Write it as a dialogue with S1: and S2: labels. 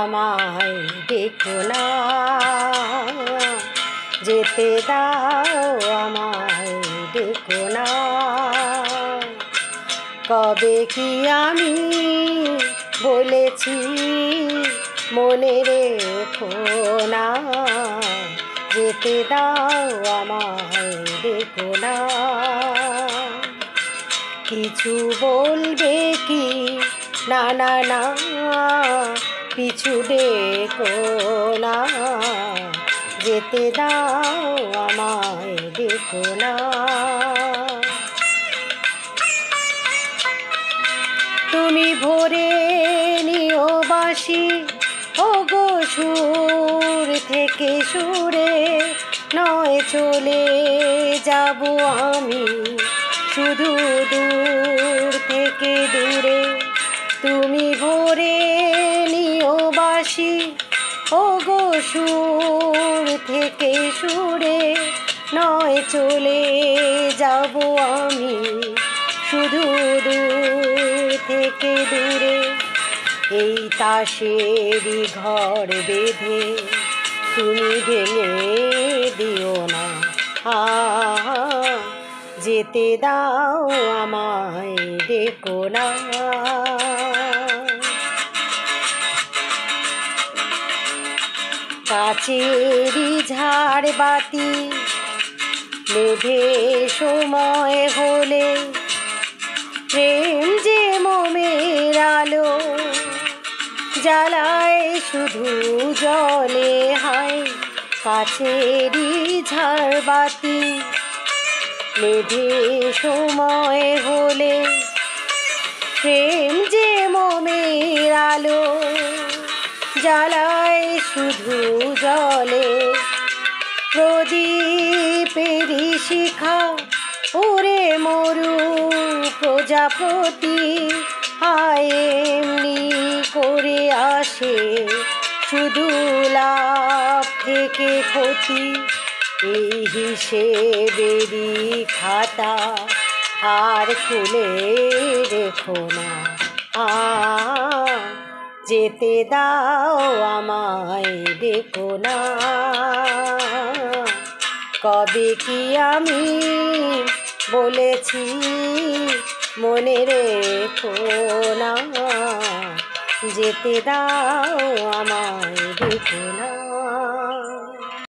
S1: আমায় দেখো না, যেতে দাও আমায় দেখো না। কবে কি আমি বলেছি মনে রেখো না, যেতে দাও আমায় দেখো না। কিছু বলবে কি না না না, পিছু ডেকো না, যেতে দাও আমায় দেখো না। তুমি ভোরে নিও বাঁশি, ওগো সুর থেকে সুরে, নয় চলে যাব আমি শুধু দূর থেকে দূরে। তুমি ভোরে নিও বাঁশি, ওগো সুর থেকে সুরে, নয় চলে যাব আমি শুধু দূর থেকে দূরে। এই তাসেরই ঘর বেঁধে তুমি ভেঙে দিও না, যেতে দাও আমায় ডেকো না। কাচেরই ঝাড়বাতি নেভে সময় হলে, প্রেম যে মোমের আলো জ্বালায় শুধু জলে। হায় কাচেরই ঝাড়বাতি নেভে সময় হলে, প্রেম যে মোমের আলো জ্বালায় শুধু জলে। প্রদীপেরই শিখা ওরে মরু প্রজাপতি, হায় এমনি করে আসে শুধু লাভ থেকে ক্ষতি। এই হিসেবেরই খাতা আর খুলে রেখো না, যেতে দাও আমায় দেখো না। কবে কি আমি বলেছি মনে রেখো না, যেতে দাও আমায়।